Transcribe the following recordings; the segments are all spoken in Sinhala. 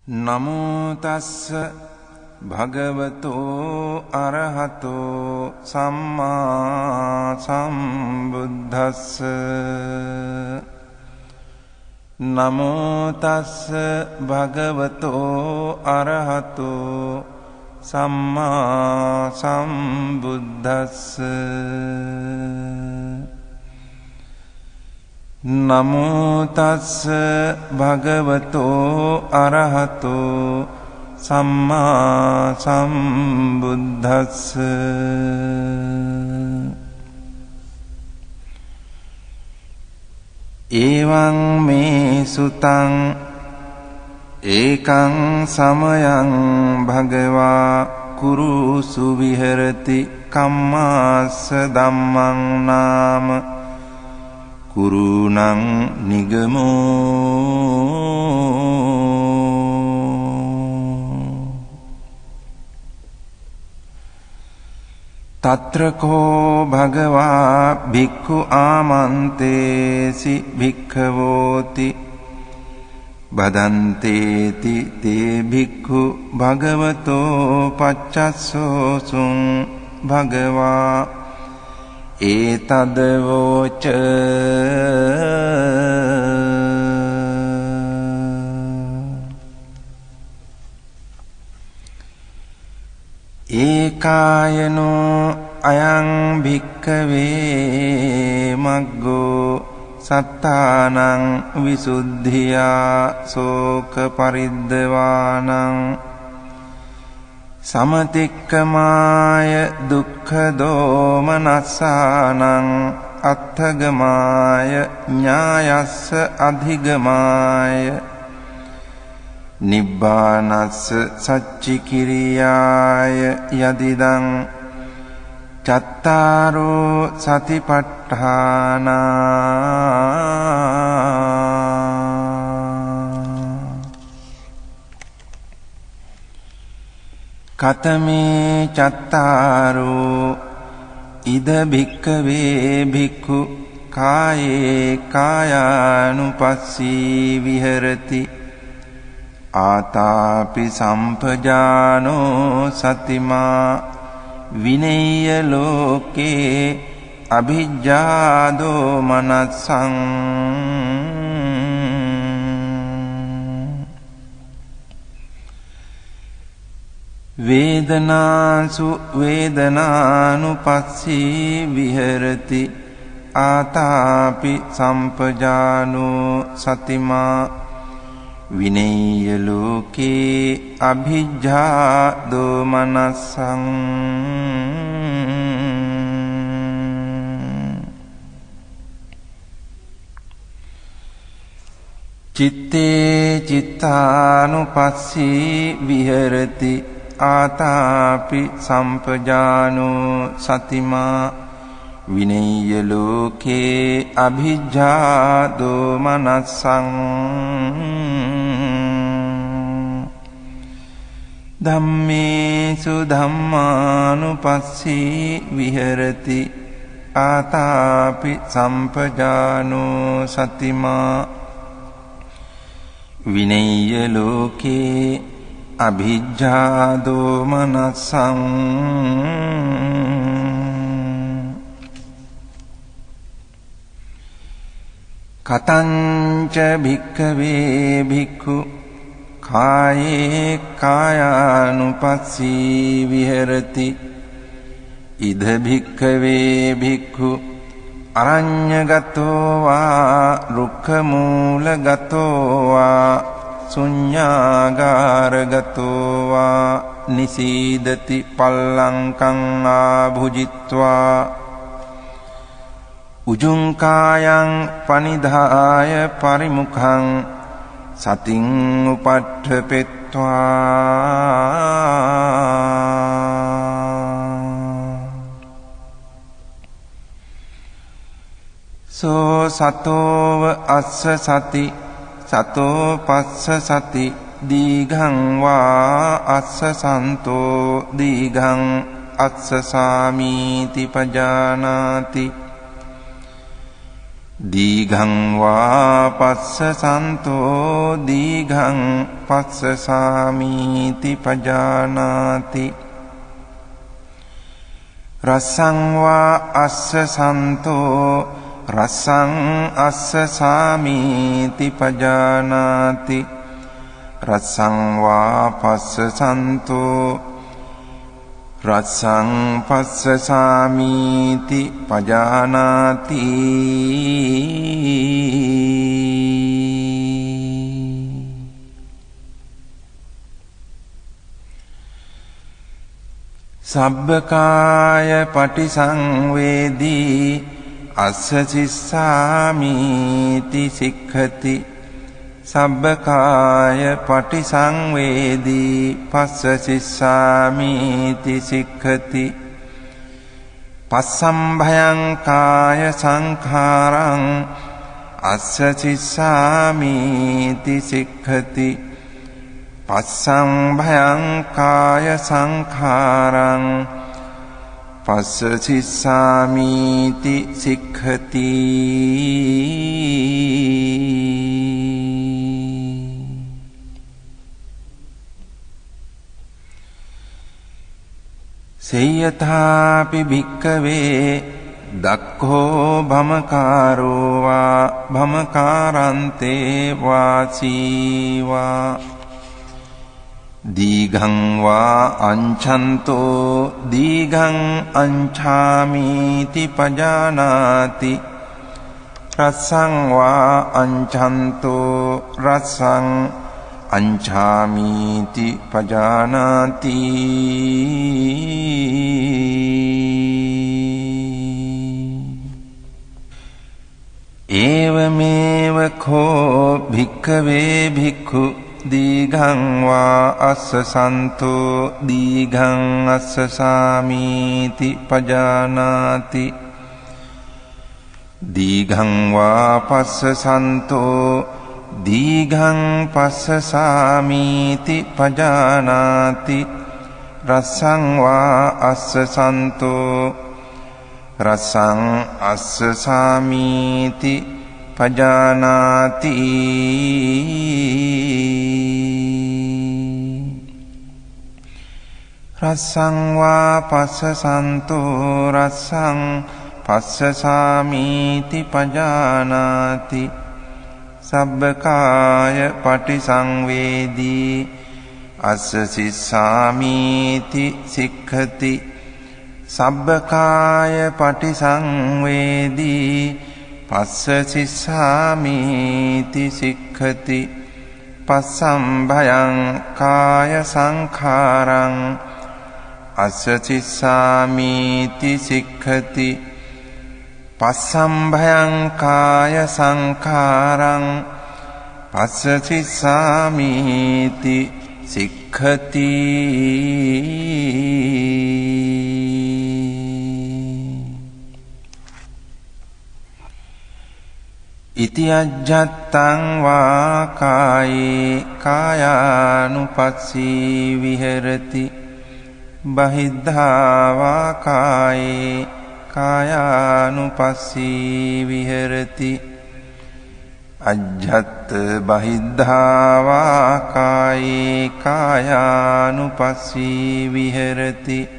නමෝ තස්ස භගවතෝ අරහතෝ සම්මා සම්බුද්දස්ස නමෝ තස්ස භගවතෝ අරහතෝ සම්මා සම්බුද්දස්ස නමෝ තස්ස භගවතෝ අරහතෝ සම්මා සම්බුද්දස්ස එවං මේ සුතං ඒකං සමයං භගවා කුරුසු විහෙරති කම්මාස්ස ධම්මං නාම කුරුණං නිගමෝ තත්‍රකෝ භගවා භික්ඛු ආමන්තේසි භික්ඛවෝති බදන්තේති තේ භික්ඛු භගවතෝ පච්චස්සෝසුං භගවා ඒතදවෝච ඒකායනෝ අයං භික්ඛවේ මග්ගෝ සත්තානං විසුද්ධියා සෝක පරිද්දවානං සමතික්කමාය දුක්ඛ දෝමනස්සානං අත්ථගමාය ඥායස්ස අධිගමාය නිබ්බානස්ස සච්චිකිරියාය යදිදං චත්තාරෝ සතිපට්ඨානා කතමේ චත්තාරෝ ඉද භික්ඛවේ භික්ඛු කායේ කායානුපස්සී විහෙරති ආතාපි සම්පජානෝ සතිමා විනේය ලෝකේ අභිජ්ජාදෝ මනස්සං වේදනාසු වේදනානුපස්සී විහෙරති ආතාපි සම්පජානෝ සතිමා විනේය ලෝකේ අභිජ්ජා දෝමනස්සං චිත්තේ චිත්තානුපස්සී විහෙරති ආතාපි සම්පජානෝ සතිමා විනේය ලෝකේ අභිජ්ජා දෝමනස්සං ධම්මේසු ධම්මානුපස්සී විහෙරති ආතාපි සම්පජානෝ සතිමා විනේය ලෝකේ අභිජ්ජා දෝමනස්සං කතංච භික්ඛවේ භික්ඛු කායේ කායානුපස්සී විහෙරති ඉද භික්ඛවේ භික්ඛු අරඤ්ඤගතෝ වා රුක්ඛමූලගතෝ වා ශුඤ්ඤාගාරගතෝ වා නිසීදති පල්ලංකං ආභුජිත්වා උජුං කායං පනිදාය පරිමුඛං සතින් උපට්ඨපෙත්වා සෝ සතෝව අස්ස සති සතෝ පස්ස සති දීඝං වා අස්ස සන්තෝ දීඝං අස්ස සාමීති පජානාති දීඝං වා පස්සසන්තෝ දීඝං පස්සසාමීති පජානාති රසං වා අස්සසන්තෝ රසං අස්සසාමීති පජානාති රසං වා පස්සසන්තෝ රසං පස්සසාමීති පජානාති සබ්බකාය පටිසංවේදී අස්ස සිස්සාමීති සික්ඛති සබ්බකාය පටිසංවේදී පස්ස සිස්සාමීති සික්ඛති පස්සම්භයං කාය සංඛාරං අස්ස සිස්සාමීති සික්ඛති පස්සම්භයං කාය සංඛාරං පස්ස සිස්සාමීති සික්ඛති සේයථාපි භික්ඛවේ දක්ඛෝ භමකාරෝ වා භමකාරන්තේ වාසීවා දීඝං වා අංඡන්තෝ දීඝං අංඡාමීති පජානාති රසං වා අංඡන්තෝ රසං අංඡාමීති පජානාති ඒවමේව කෝ භික්ඛවේ භික්ඛු දීඝං වා අස්සසන්තෝ දීඝං අස්සසාමීති පජානාති දීඝං වා පස්සසන්තෝ දීඝං පස්සසාමීති පජානාති රසං වා අස්සසන්තෝ රසං අස්සසාමීති පජානාති රසං වා පස්සසන්තෝ රසං පස්සසාමීති පජානාති සබ්බකාය පටිසංවේදී අස්ස සිස්සාමීති සික්ඛති සබ්බකාය පටිසංවේදී පස්ස සිස්සාමීති සික්ඛති පස්සම්භයං කාය සංඛාරං අස්ස සිස්සාමීති සික්ඛති පස්සම්භයං කාය සංඛාරං පස්ස සිස්සාමීති සික්ඛති ඉති අජ්ජත්තං වා කායේ කායානුපස්සී විහෙරති බහිද්ධා වා කායේ කායානුපස්සී විහෙරති අජ්ජත් බහිද්ධා වා කායේ කායානුපස්සී විහෙරති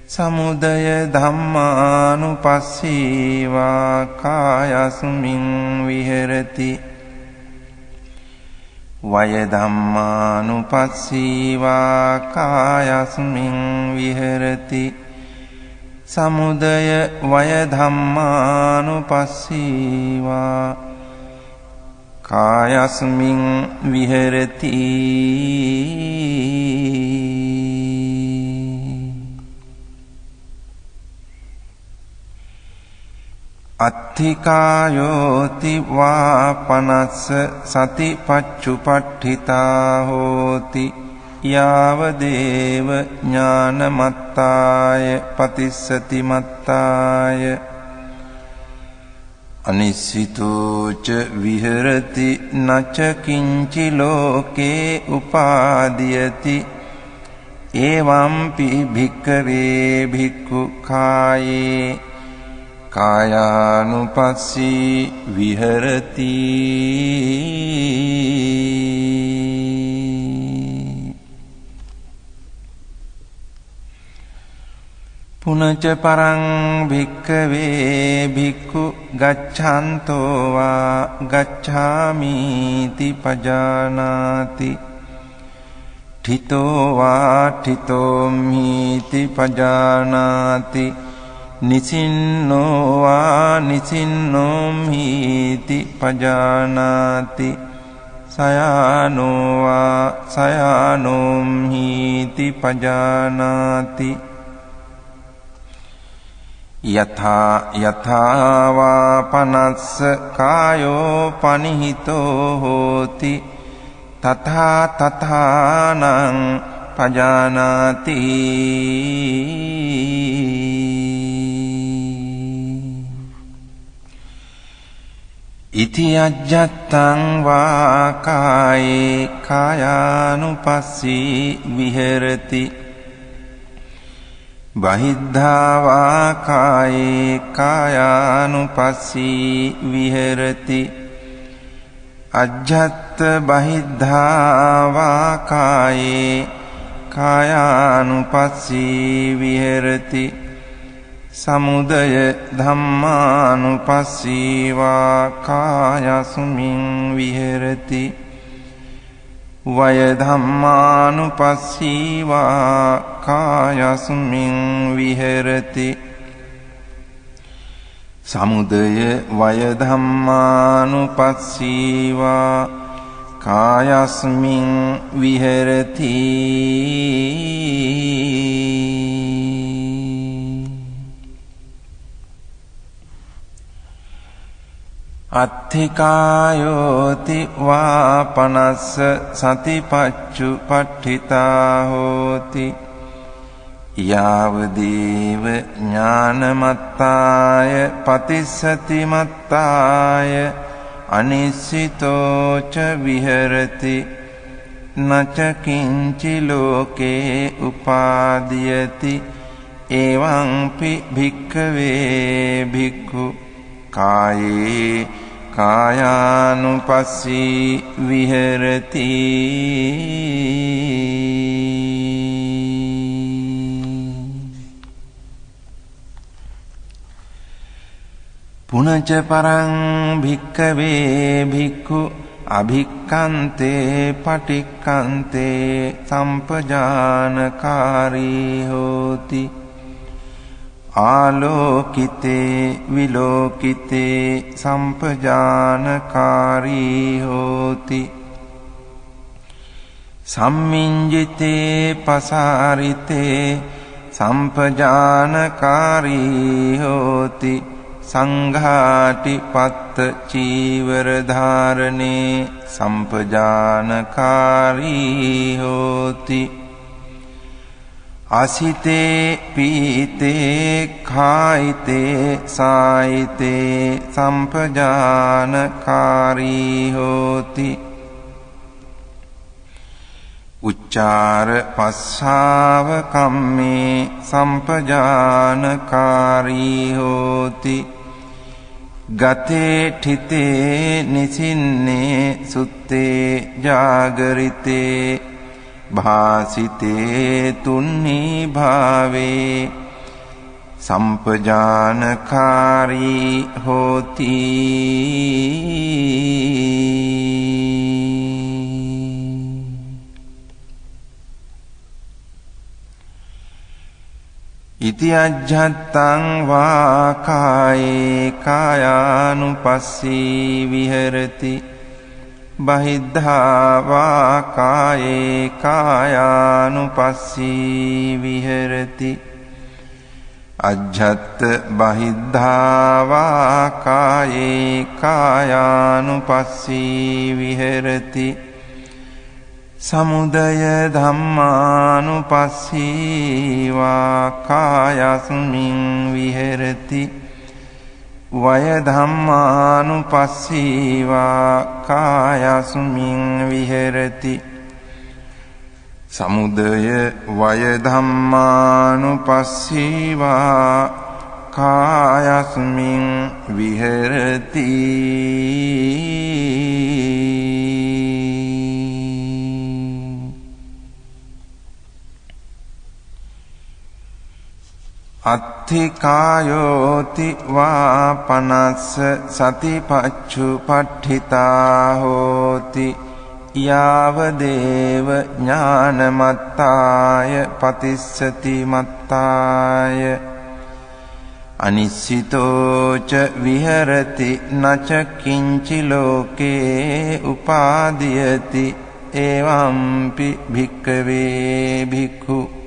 සමුදය ධම්මානුපස්සී වා කායස්මින් විහෙරති වය ධම්මානුපස්සී වා කායස්මින් විහෙරති සමුදය වය ධම්මානුපස්සී වා කායස්මින් විහෙරති අත්ථිකායෝති වා පනස්ස සතිපච්චුපට්ඨිතා හෝති යාව දේව ඥානමත්තාය පතිස්සති මත්තාය අනිසිතෝච විහෙරති නච කිංචි ලෝකේ උපාදීයති එවම්පි භික්ඛවේ භික්ඛු කායේ කායානුපස්සී විහෙරති පුනච පරං භික්ඛවේ භික්ඛු ගච්ඡන්තෝ වා ගච්ඡාමිති පජානාති ඨිතෝ වා ඨිතෝමිති පජානාති නිසින්නෝ වා නිසින්නෝමිති පජානාති සයානෝ වා සයානෝමිති පජානාති යථා යථා වා පනස්ස කායෝ පනිහිතෝ හෝති තථා තථානං පජානාති ඉති අජ්ජත්තං වා කායේ කායානුපස්සී විහෙරති බහිද්ධා වා කායේ කායානුපස්සී විහෙරති අජ්ජත් බහිද්ධා වා කායේ කායානුපස්සී විහෙරති සමුදය ධම්මානුපස්සී වා කායස්මින් විහෙරති වය ධම්මානුපස්සී වා කායස්මින් විහෙරති සමුදය වය ධම්මානුපස්සී වා කායස්මින් විහෙරති අත්ථිකායෝති වා පනස්ස සතිපච්චු පට්ඨිතා හෝති යාවදේව ඥානමත්තාය පතිස්සති මත්තාය අනිස්සිතෝ ච විහෙරති නච කිංචි ලෝකේ උපාදීයති එවං පි භික්ඛවේ භික්ඛු කායේ කායානුපස්සී විහෙරති පුනච පරං භික්ඛවේ භික්ඛු අභික්ඛන්තේ පටික්ඛන්තේ සම්පජානකාරී හෝති ආලෝකිතේ විලෝකිතේ සම්පජානකාරී හෝති සම්මිඤ්ජිතේ පසාරිතේ සම්පජානකාරී හෝති සංඝාටි පත්ත චීවර ධාරණේ සම්පජානකාරී හෝති අසිතේ පීතේ කායිතේ සායිතේ සම්පජානකාරී හෝති උච්චාර පස්සාව කම්මේ සම්පජානකාරී හෝති ගතේ ඨිතේ නිසින්නේ සුත්තේ ජාගරිතේ භාසිතේ තුන්නි භාවේ සම්පජානකාරී හෝති ඉති අජ්ජත්තං වා කායේ කායානුපස්සී විහෙරති බහිද්ධා වා කායේ කායානුපස්සී විහෙරති අජ්ජත් බහිද්ධා වා කායේ කායානුපස්සී විහෙරති සමුදය ධම්මානුපස්සී වා කායස්මින් විහෙරති වය ධම්මානුපස්සී වා කායස්මින් විහෙරති සමුදය වය ධම්මානුපස්සී වා කායස්මින් විහෙරති අත්ථිකායෝති වාපනස්ස සතිපච්චුපට්ඨිතා හෝති යාව දේව ඥානමත්තාය පතිස්සති මත්තාය අනිස්සිතෝච විහෙරති නච කිංචි ලෝකේ උපාදීයති එවම්පි භික්ඛවේ භික්ඛු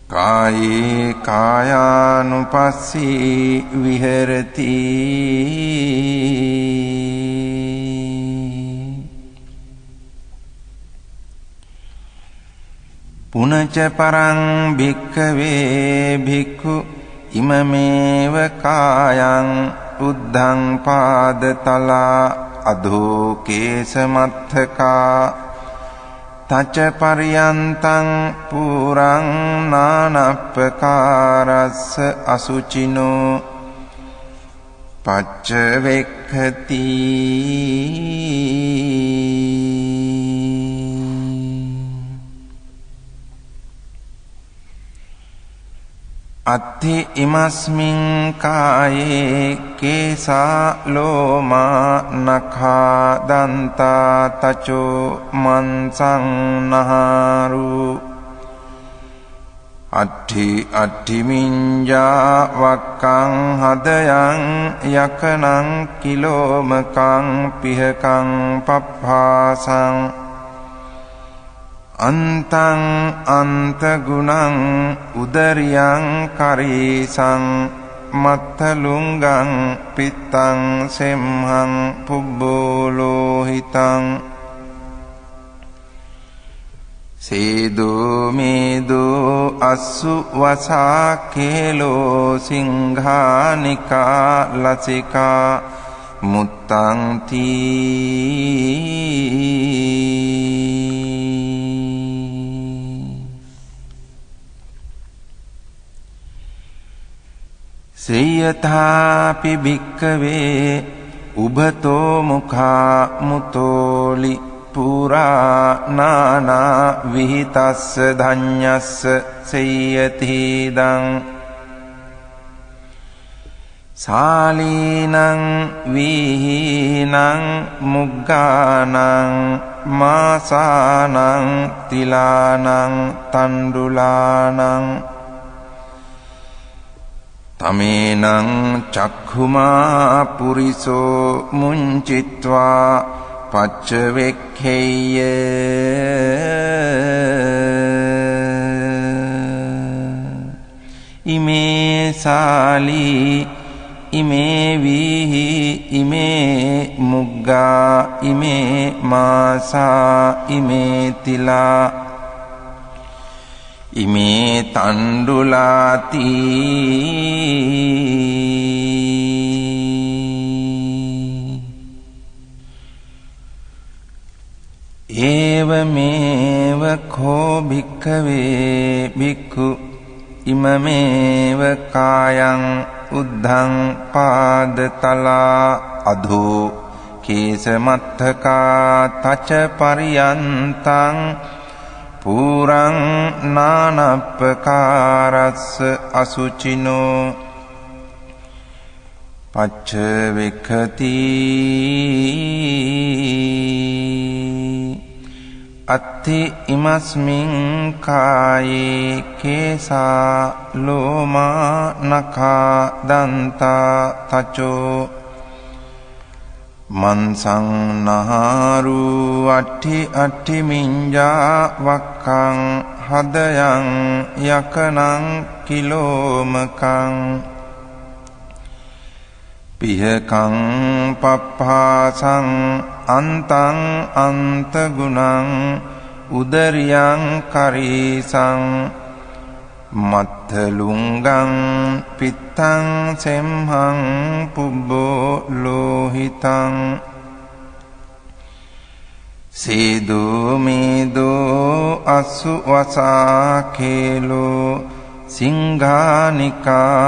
කායේ කායානුපස්සී විහෙරති පුනච පරං භික්ඛවේ භික්ඛු ඉමමේව කායං උද්ධං පාදතලා අධෝ කේසමත්තකා තච පරියන්තං පුරං නානප්පකාරස්ස අසුචිනෝ පච්ච වෙක්ඛති අත්ථි ඉමස්මින් කායේ කේසා ලෝමා නඛා දන්තා තචෝ මන්සං නහාරු අට්ඨි මිඤ්ඤා වක්කං හදයන් යකනං කිලෝමකං පිහකං පප්පාසං අන්තං අන්තගුණං උදරියං කරීසං මත්තලුංගං පිත්තං සෙම්හං පුබ්බෝලෝහිතං සේදෝ මේදෝ අස්සු වසා කේලෝ සිංහානිකා ලසිකා මුත්තං සේයථාපි භික්ඛවේ උභතෝ මුඛා මුතෝලි පුරා නානා විහිතස්ස ධඤ්ඤස්ස සේයතිදං සාලීනං විහීනං මුග්ගානං මාසානං තිලානං තණ්ඩුලානං තමේනං චක්ඛුමා පුරිසෝ මුංචිත්වා පච්චවෙක්ඛේය ඉමේ සාලී ඉමේ වීහි ඉමේ මුග්ගා ඉමේ මාසා ඉමේ තිලා ඉමේ තණ්ඩුලාති ඒවමේව කෝ භික්ඛවේ භික්ඛු ඉමමේව කායං උද්ධං පාදතලා අධෝ කේසමත්තකා තච පරියන්තං පුරං නානප්පකාරස්ස අසුචිනෝ පච්ච වෙක්ඛති අත්ථි ඉමස්මින් කායේ කේසා ලෝමා නඛා දන්තා තචෝ මන්සං නහාරු අට්ඨි මිඤ්ඤා වක්කං හදයන් යකනං කිලෝමකං පිහකං පප්පාසං අන්තං අන්තගුණං උදරියං කරීසං මත්තලුංගං පිත්තං සෙම්හං පුබ්බෝ ලෝහිතං සේදෝ මේදෝ අස්සු වසා කේලෝ සිංහානිකා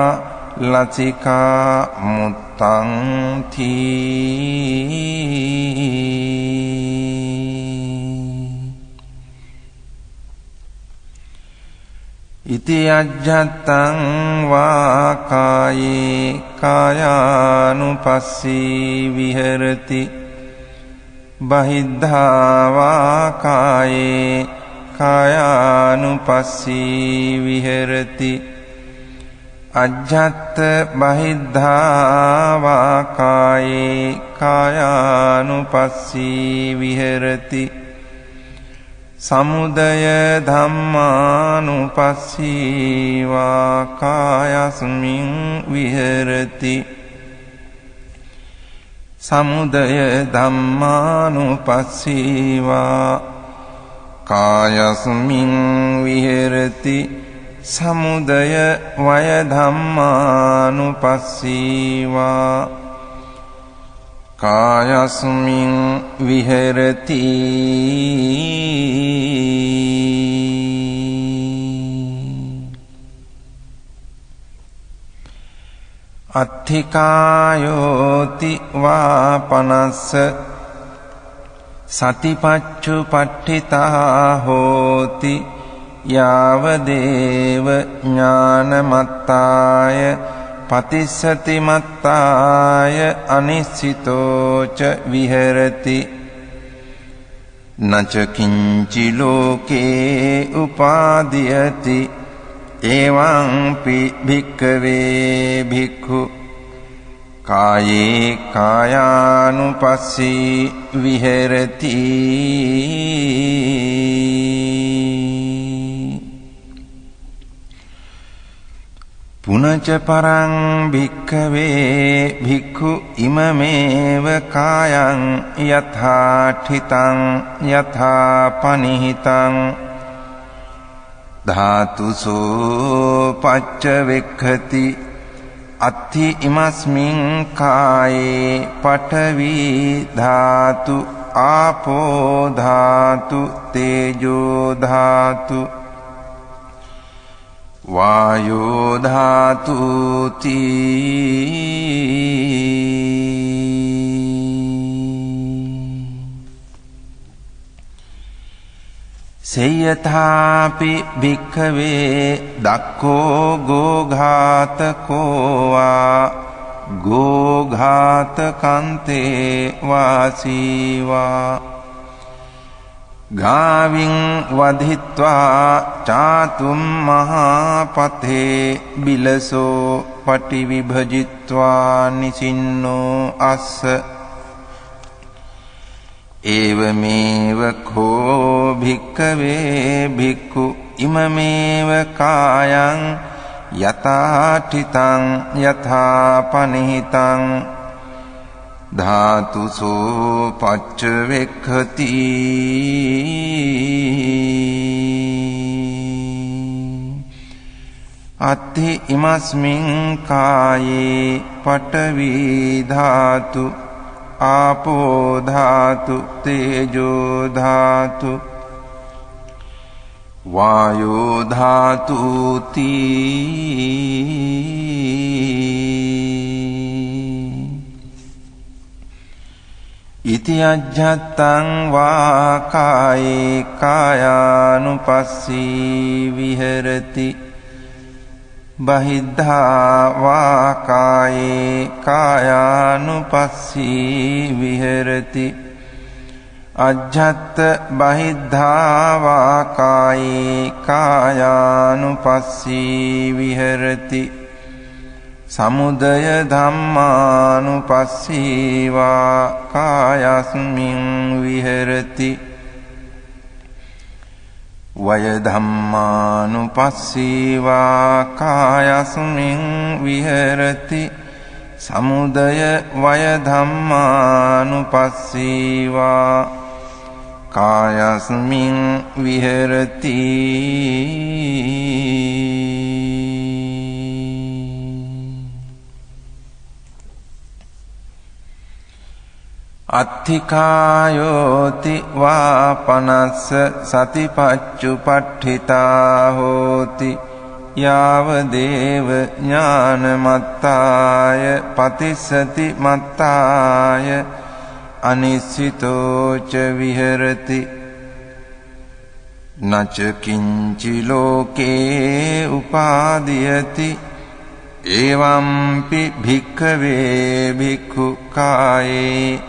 ලසිකා මුත්තං තී ඉති අජ්ජත්තං වා කායේ කායානුපස්සී විහෙරති බහිද්ධා වා කායේ කායානුපස්සී විහෙරති අජ්ජත් බහිද්ධා වා කායේ කායානුපස්සී විහෙරති සමුදය ධම්මානුපස්සී වා කායස්මින් විහෙරති සමුදය ධම්මානුපස්සී වා කායස්මින් විහෙරති සමුදය වය ධම්මානුපස්සී වා කායස්මින් විහෙරති අත්ථිකායෝති වාපනස්ස සතිපච්චුපට්ඨිතා හෝති යාවදේව ඥානමත්තාය පතිස්සති මත්තාය අනිස්සිතෝච විහෙරති නච කිංචි ලෝකේ උපාදීයති එවං පි භික්ඛවේ භික්ඛු කායේ කායානුපස්සී විහෙරති පුනච පරං භික්ඛවේ භික්ඛු ඉමමේව කායං යථාඨිතං යථාපනිහිතං ධාතුසෝ පච්චවෙක්ඛති අත්ථි ඉමස්මින් කායේ පඨවි ධාතු ආපෝ ධාතු තේජෝ ධාතු වායෝ ධාතු සේයථාපි භික්ඛවේ දක්ඛෝ ගෝඝාතකෝ වා ගෝඝාතකන්තේ වාසීවා ගාවින් වධිත්වා චාතුම් මහාපතේ බිලසෝ පටිවිභජිත්වා නිසින්නෝ අස්ස ඒවමේව කෝ භික්ඛවේ භික්ඛු ඉමමේව කායං යථාඨිතං යථාපනිහිතං ධාතුසෝ පච්චවෙක්ඛති අත්ථි ඉමස්මින් කායේ පඨවි ධාතු ආපෝ ධාතු තේජෝ ධාතු වායෝ ධාතු ඉති අජ්ජත්තං වා කායේ කායානුපස්සී විහෙරති බහිද්ධා වා කායේ කායානුපස්සී විහෙරති අජ්ජත් බහිද්ධා වා කායේ කායානුපස්සී විහෙරති සමුදය ධම්මානුපස්සී වා කායස්මින් විහෙරති වය ධම්මානුපස්සී වා කායස්මින් විහෙරති සමුදය වය ධම්මානුපස්සී වා කායස්මින් විහෙරති අත්ථිකායෝති වාපනස්ස සතිපච්චුපට්ඨිතා හෝති යාව දේව ඥානමත්තාය පතිස්සති මත්තාය අනිස්සිතෝ ච විහෙරති නච කිංචි ලෝකේ උපාදීයති එවම්පි භික්ඛවේ භික්ඛු කායේ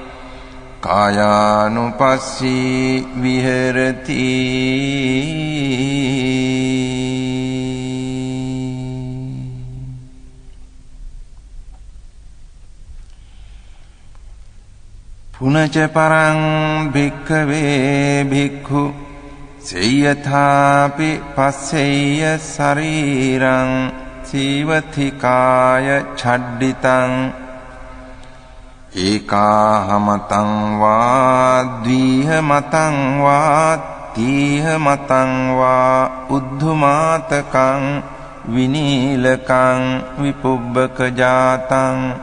කායානුපස්සී විහෙරති පුනච පරං භික්ඛවේ භික්ඛු සේයථාපි පස්සෙය්‍ය ශරීරං සීවතිකාය ඡඩ්ඩිතං ඒකාහමතං වා ද්විහමතං වා තීහමතං වා උද්ධමාතකං විනීලකං විපුබ්බක ජාතං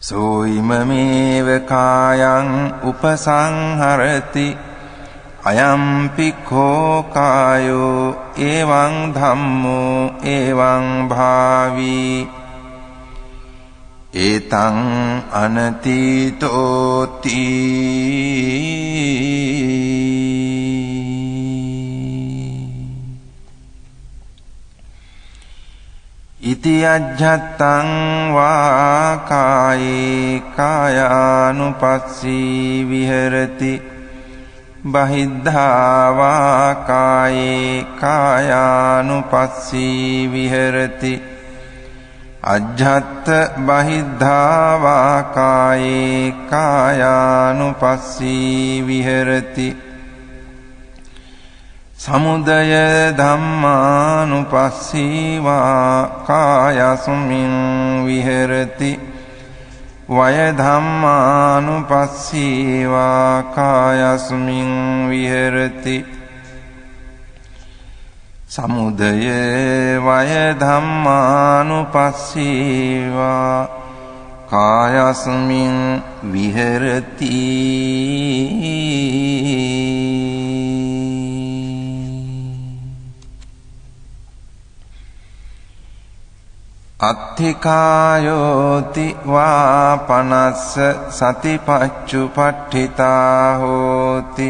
සෝයිමමේව කායං උපසංහරති අයම්පි කෝ කායෝ එවං ධම්මෝ එවං භාවී ඒතං අනතීතෝති ඉති අජ්ජත්තං වා කායේ කායානුපස්සී විහෙරති බහිද්ධා වා කායේ කායානුපස්සී විහෙරති අජ්ජත් බහිද්ධා වා කායේ කායානුපස්සී විහෙරති සමුදය ධම්මානුපස්සී වා කායස්මින් විහෙරති වය ධම්මානුපස්සී වා කායස්මින් විහෙරති සමුදය වය ධම්මානුපස්සී වා කායස්මින් විහෙරති අත්ථිකායෝති වා පනස්ස සතිපච්චුපට්ඨිතා හෝති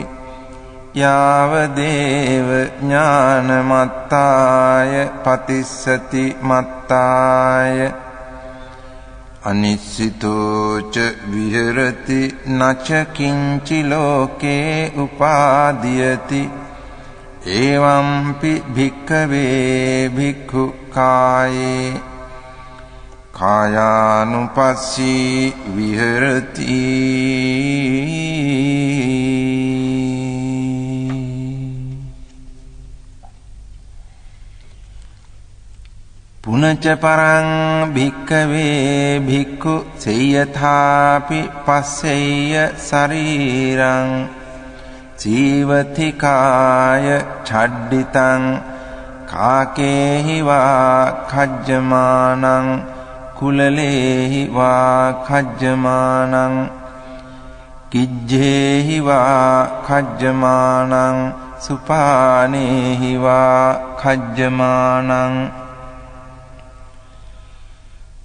යාව දේව ඥානමත්තාය පතිස්සති මත්තාය අනිස්සිතෝ ච විහෙරති නච කිංචි ලෝකේ උපාදීයති එවම්පි භික්ඛවේ භික්ඛු කායේ කායානුපස්සී විහෙරති පුනච පරං භික්ඛවේ භික්ඛු සේයථාපි පස්සෙය්‍ය ශරීරං ජීවතිකාය ඡඩ්ඩිතං කාකේහි වා khajjamaනං කුලලේහි වා khajjamaනං කිජ්ජේහි වා khajjamaනං සුපානේහි වා khajjamaනං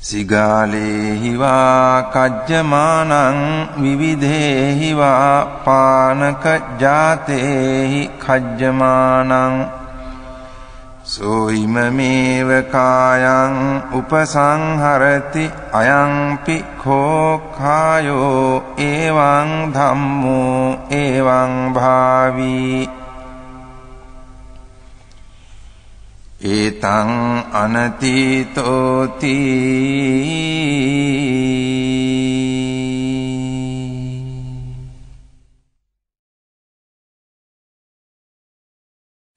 සිගාලේහි වා khajjamaනං විවිධේහි වා පානක ජාතේහි khajjamaනං සෝයිමමේව කායං උපසංහරති අයංපි කෝ කායෝ එවං ධම්මෝ එවං භාවී ඒතං අනතීතෝති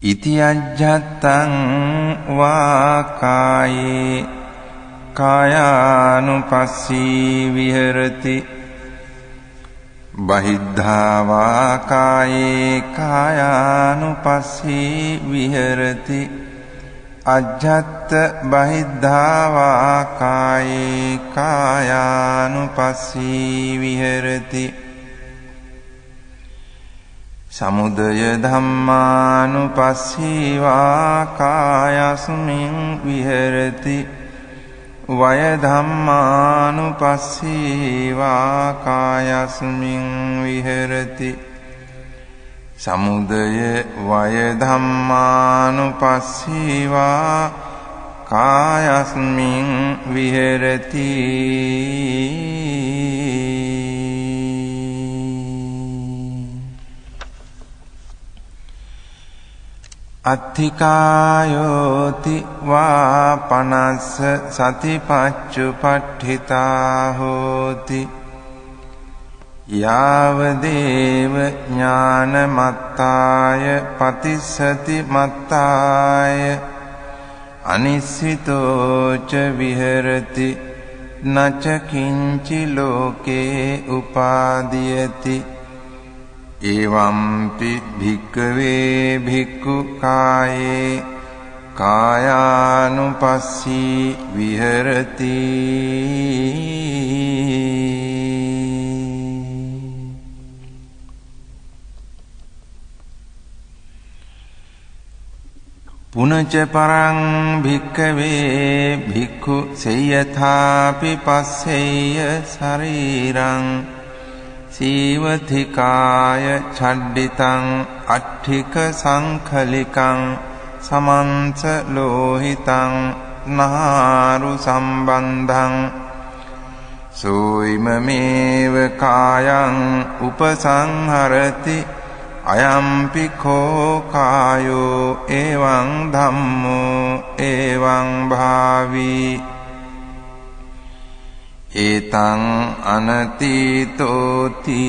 ඉති අජ්ජත්තං වා කායේ කායානුපස්සී විහෙරති බහිද්ධා වා කායේ කායානුපස්සී විහෙරති අජ්ජත් බහිද්ධා වා කායේ කායානුපස්සී විහෙරති සමුදය ධම්මානුපස්සීවා කායස්මින් විහෙරති වය ධම්මානුපස්සීවා කායස්මින් විහෙරති සමුදය වය ධම්මානුපස්සීවා කායස්මින් විහෙරති අත්ථිකායෝති වා පනස්ස සතිපච්චුපට්ඨිතා හෝති යාවදේව ඥානමත්තාය පතිස්සති මත්තාය අනිස්සිතෝ ච විහෙරති නච කිංචි ලෝකේ උපාදීයති එවම්පි භික්ඛවේ භික්ඛු කායේ කායානුපස්සී විහෙරති පුනච පරං භික්ඛවේ භික්ඛු සේයථාපි පස්සෙය්‍ය ශරීරං සීවතිකාය ඡඩ්ඩිතං අට්ඨික සංඛලිකං සමන්ස ලෝහිතං නාරු සම්බන්ධං සෝයිමමේව කායං උපසංහරති අයම්පි කෝ කායෝ එවං ධම්මෝ එවං භාවී ඒතං අනතීතෝති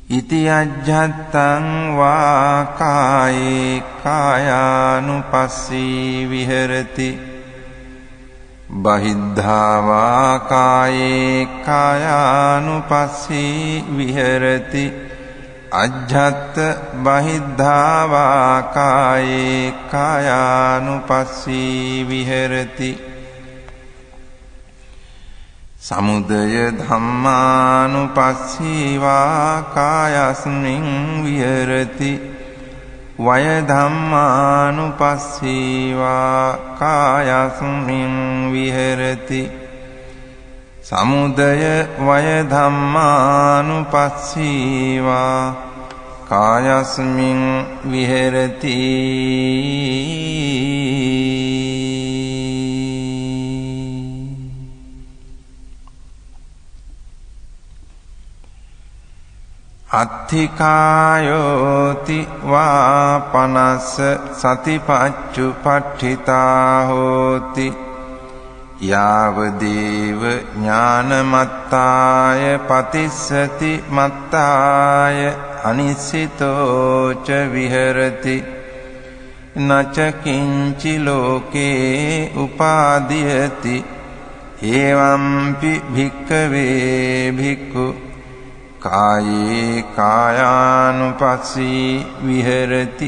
ඉති අජ්ජත්තං වා කායේ කායානුපස්සී විහෙරති බහිද්ධා වා කායේ කායානුපස්සී විහෙරති අජ්ජත් බහිද්ධා වා කායේ කායානුපස්සී විහෙරති සමුදය ධම්මානුපස්සීවා කායස්මින් විහෙරති වය ධම්මානුපස්සීවා කායස්මින් විහෙරති සමුදය වය ධම්මානුපස්සීවා කායස්මින් විහෙරති අත්ථිකායෝති වා පනස්ස සතිපච්චුපට්ඨිතා හෝති යාවදේව ඥානමත්තාය පතිස්සති මත්තාය අනිස්සිතෝ ච විහෙරති නච කිංචි ලෝකේ උපාදීයති එවම්පි භික්ඛවේ භික්ඛු කායේ කායානුපස්සී විහෙරති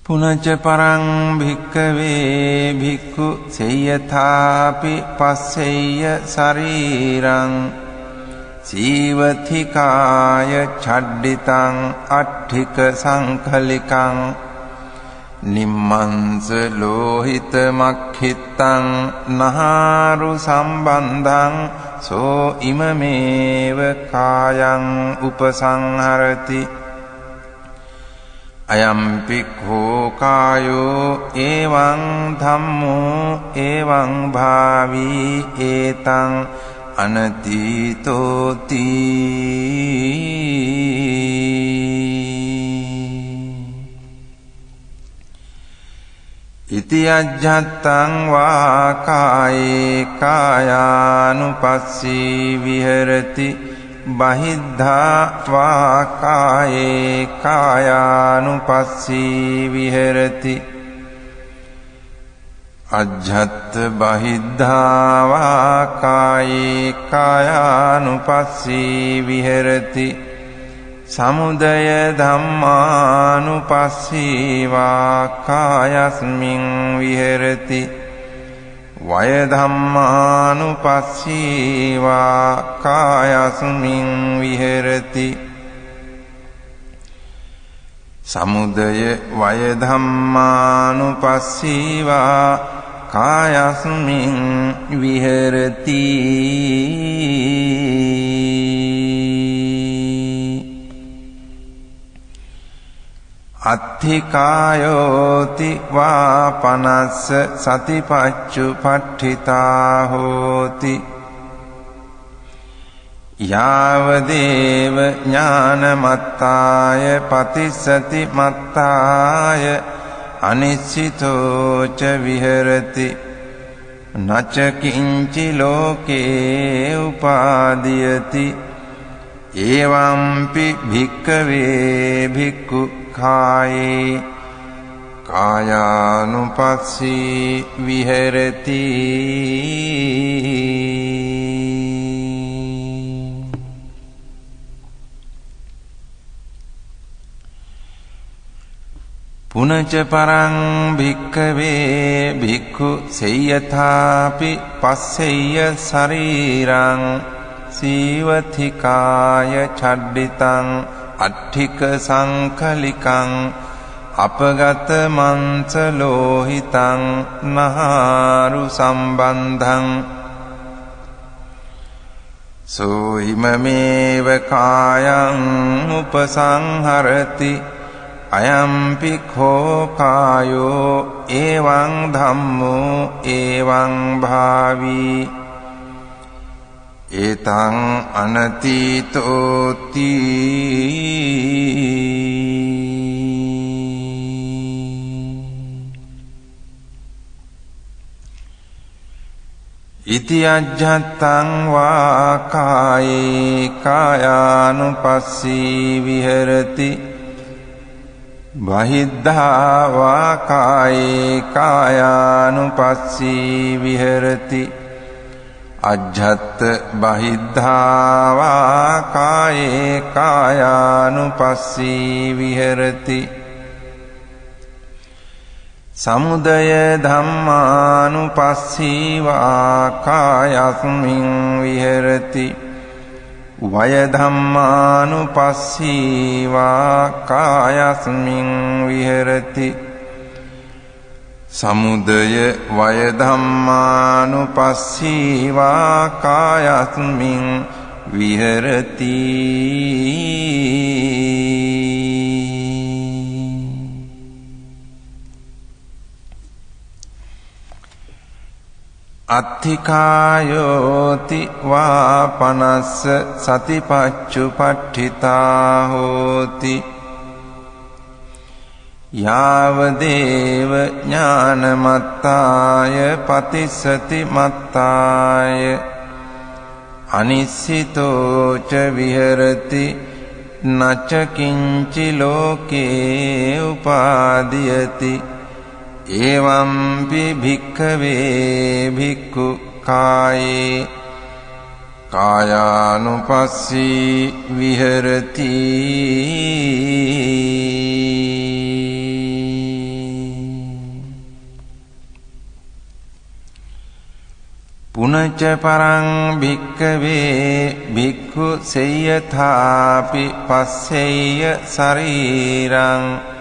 පුනච පරං භික්ඛවේ භික්ඛු සේයථාපි පස්සෙය්‍ය ශරීරං සීවතිකාය ඡඩ්ඩිතං අට්ඨික සංඛලිකං නිම්මංස ලෝහිත මක්ඛිත්තං නහාරු සම්බන්ධං සෝ ඉමමේව කායං උපසංහරති අයම්පි කෝ කායෝ එවං ධම්මෝ එවං භාවී ඒතං අනතීතෝති ඉති අජ්ජත්තං වා කායේ කායානුපස්සී විහෙරති බහිද්ධා වා කායේ කායානුපස්සී විහෙරති අජ්ජත් බහිද්ධා වා කායේ කායානුපස්සී විහෙරති සමුදය ධම්මානුපස්සීවා කායස්මින් විහෙරති වය ධම්මානුපස්සීවා කායස්මින් විහෙරති සමුදය වය ධම්මානුපස්සීවා කායස්මින් විහෙරති අත්ථිකායෝති වාපනස්ස සතිපච්චුපට්ඨිතා හෝති යාවදේව ඥානමත්තාය පතිස්සති මත්තාය අනිශ්චිතෝ ච විහෙරති නච කිංචි ලෝකේ උපාදීයති එවම්පි භික්ඛවේ භික්ඛු කායේ කායානුපස්සී විහෙරති පුනච පරං භික්ඛවේ භික්ඛු සේයථාපි පස්සෙය්‍ය ශරීරං සීවතිකාය චඩ්ඩිතං අට්ඨික සංකලිකං අපගත මංස ලෝහිතං නහාරු සම්බන්ධං සෝයිමමේව කායං උපසංහරති අයම්පි කෝ කායෝ එවං ධම්මෝ එවං භාවී ඒතං අනතීතෝති ඉති අජ්ජත්තං වා කායේ කායානුපස්සී විහෙරති බහිද්ධා වා කායේ කායානුපස්සී විහෙරති අජ්ජත් බහිද්ධා වා කායේ කායානුපස්සී විහෙරති සමුදය ධම්මානුපස්සීවා කායස්මින් විහෙරති වය ධම්මානුපස්සීවා කායස්මින් විහෙරති සමුදය වය ධම්මානුපස්සීවා කායස්මින් විහෙරති අත්ථිකායෝති වාපනස්ස සතිපච්චුපට්ඨිතා හෝති යාවදේව ඥානමත්තාය පතිස්සති මත්තාය අනිශ්චිතෝ ච විහෙරති නච කිංචි ලෝකේ උපාදීයති එවම්පි භික්ඛවේ භික්ඛු කායේ කායානුපස්සී විහෙරති පුනච පරං භික්ඛවේ භික්ඛු සේයථාපි පස්සෙය්‍ය ශරීරං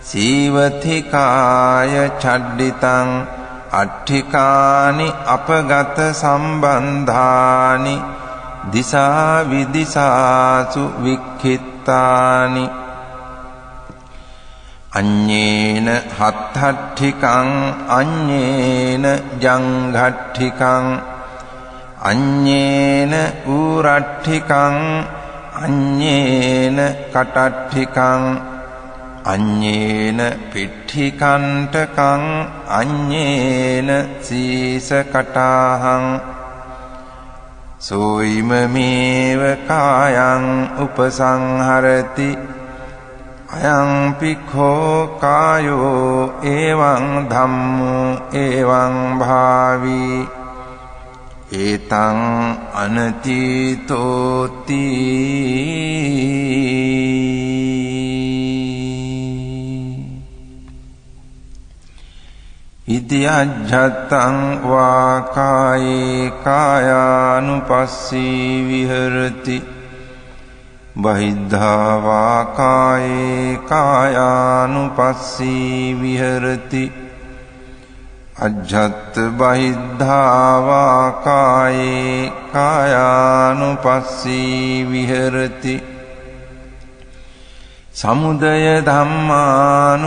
සීවතිකාය චඩ්ඩිතං අට්ඨිකානි අපගත සම්බන්ධානි දිසා විදිසාසු වික්ඛිත්තානි අඤ්ඤේන හත්ථට්ඨිකං අඤ්ඤේන ජංඝට්ඨිකං අඤ්ඤේන ඌරට්ඨිකං අඤ්ඤේන කටට්ඨිකං අඤ්ඤේන පිට්ඨිකණ්ඨකං අඤ්ඤේන සීසකටාහං සෝයිමමේව කායං උපසංහරති අයං පික්ඛෝ කායෝ එවං ධම්මෝ එවං භාවී ඒතං අනතීතෝති ඉති අජ්ජත්තං වා කායේ කායානුපස්සී විහෙරති බහිද්ධා වා කායේ කායානුපස්සී විහෙරති අජ්ජත් බහිද්ධා වා කායේ කායානුපස්සී විහෙරති සමුදය ධම්මානුපස්සී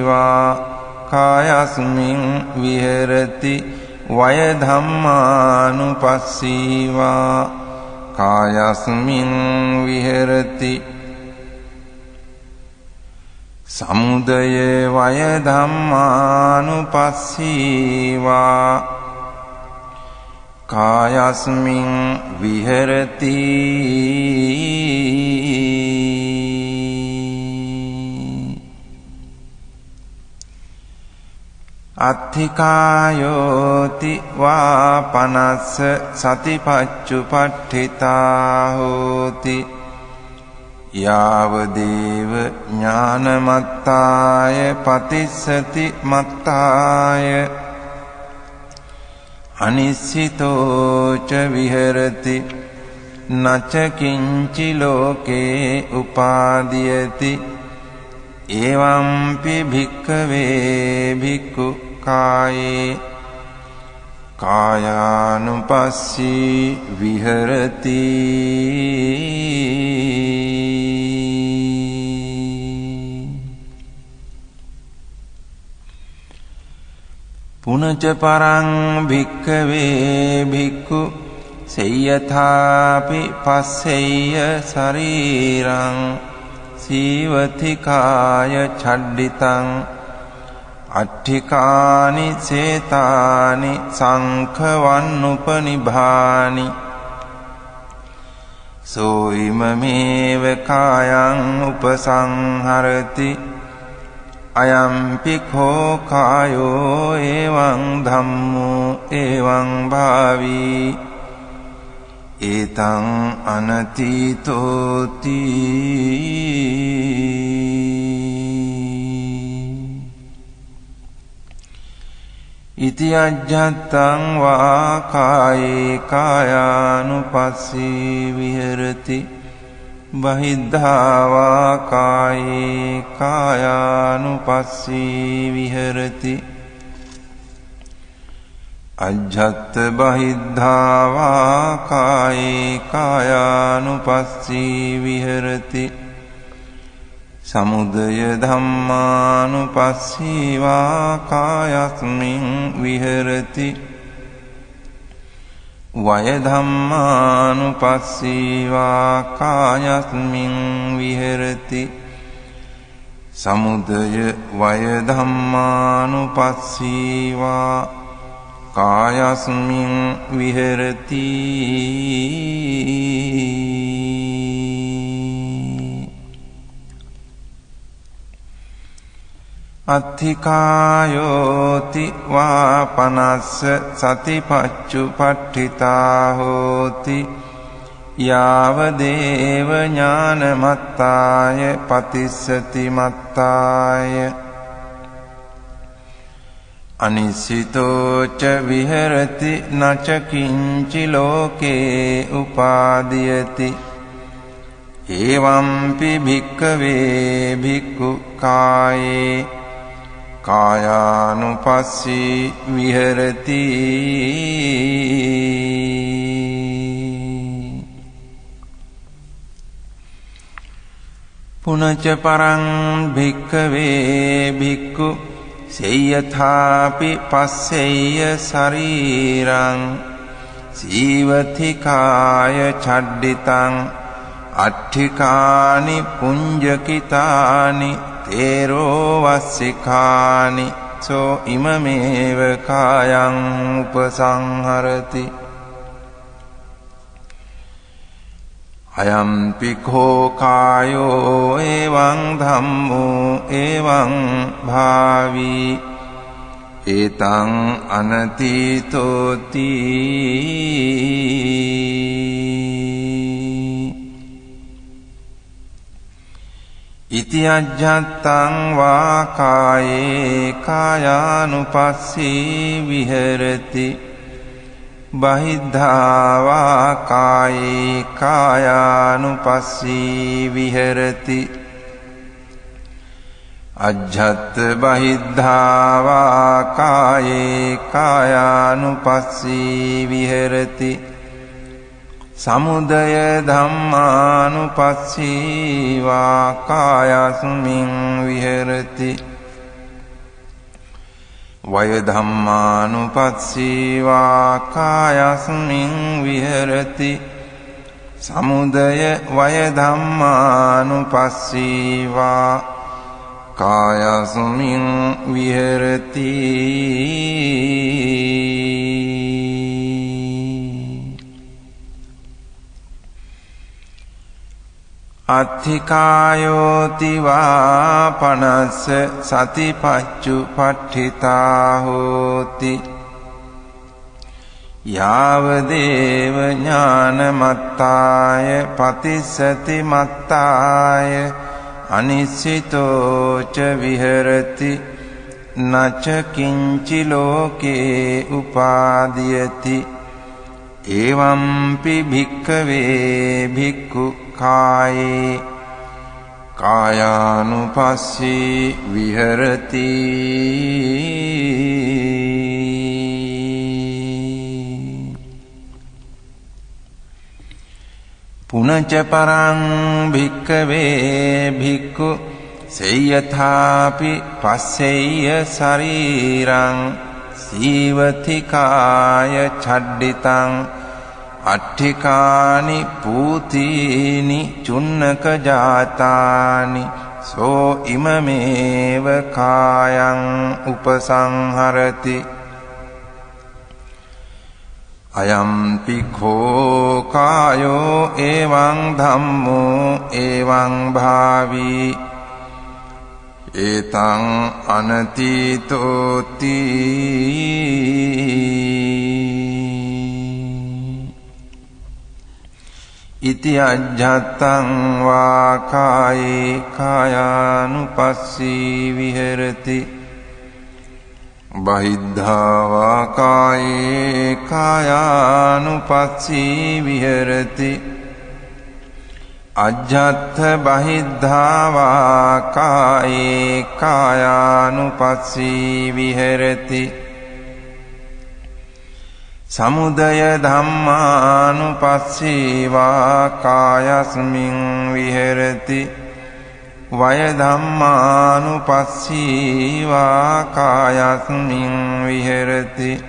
වා කායස්මින් විහෙරති වය ධම්මානුපස්සී වා කායස්මින් විහෙරති සමුදය වය ධම්මානුපස්සී වා කායස්මින් විහෙරති අත්ථිකායෝති වා පනස්ස සතිපච්චුපට්ඨිතා හෝති යාවදේව ඥානමත්තාය පතිස්සති මත්තාය අනිස්සිතෝ ච විහෙරති නච කිංචි ලෝකේ උපාදීයති එවම්පි භික්ඛවේ භික්ඛු කායේ කායානුපස්සී විහෙරති පුනච පරං භික්ඛවේ භික්ඛු සේයථාපි පස්සෙය්‍ය ශරීරං සීවතිකාය ඡඩ්ඩිතං අට්ඨිකානි සේතානි සංඛවන්නුපනිභානි සෝයිමමේව කායං උපසංහරති අයම්පි කෝ කායෝ එවං ධම්මෝ එවං භාවී ඒතං අනතීතෝති ඉති අජ්ජත්තං වා කායේ කායානුපස්සී විහෙරති බහිද්ධා වා කායේ කායානුපස්සී විහෙරති අජ්ජත් බහිද්ධා වා කායේ කායානුපස්සී විහෙරති සමුදය ධම්මානුපස්සී වා කායස්මින් විහෙරති වය ධම්මානුපස්සී වා කායස්මින් විහෙරති සමුදය වය ධම්මානුපස්සී වා කායස්මින් විහෙරති අත්ථිකායෝති වා පනස්ස සතිපච්චුපට්ඨිතා හෝති යාවදේව ඥානමත්තාය පතිස්සති මත්තාය අනිසිතෝ ච විහෙරති නච කිංචි ලෝකේ උපාදීයති එවම්පි භික්ඛවේ භික්ඛු කායේ කායානුපස්සී විහෙරති පුනච පරං භික්ඛවේ භික්ඛු සේයථාපි පස්සෙය්‍ය ශරීරං සීවතිකාය ඡඩ්ඩිතං අට්ඨිකානි පුඤ්ජකිතානි තේරෝ වස්සිකානි සෝ ඉමමේව කායං උපසංහරති අයම්පි කෝ කායෝ එවං ධම්මෝ එවං භාවී ඒතං අනතීතෝති ඉති අජ්ජත්තං වා කායේ කායානුපස්සී විහෙරති බහිද්ධා වා කායේ කායානුපස්සී විහෙරති අජ්ජත් බහිද්ධා වා කායේ කායානුපස්සී විහෙරති සමුදය ධම්මානුපස්සී වා කායස්මින් විහෙරති වය ධම්මානුපස්සී වා කායස්මින් විහෙරති සමුදය වය ධම්මානුපස්සී වා කායස්මින් විහෙරති අත්ථිකායෝති වා පනස්ස සතිපච්චුපට්ඨිතා හෝති යාව දේව ඥානමත්තාය පතිස්සති මත්තාය අනිස්සිතෝ ච විහෙරති නච කිංචි ලෝකේ උපාදීයති එවම්පි භික්ඛවේ භික්ඛු කායේ කායානුපස්සී විහෙරති පුනච පරං භික්ඛවේ භික්ඛු සේයථාපි පස්සෙය්‍ය ශරීරං සීවති කාය ඡඩ්ඩිතං අට්ඨිකානි පූතීනි චුන්නක ජාතානි සෝ ඉමමේව කායං උපසංහරති අයම්පි කෝ කායෝ එවං ධම්මෝ එවං භාවී ඒතං අනතීතෝති ඉති අජ්ජත්තං වා කායේ කායානුපස්සී විහෙරති බහිද්ධා වා කායේ කායානුපස්සී විහෙරති අජ්ජත්ථ බහිද්ධා වා කායේ කායානුපස්සී විහෙරති සමුදය ධම්මානුපස්සී වා කායස්මින් විහෙරති වය ධම්මානුපස්සී වා කායස්මින් විහෙරති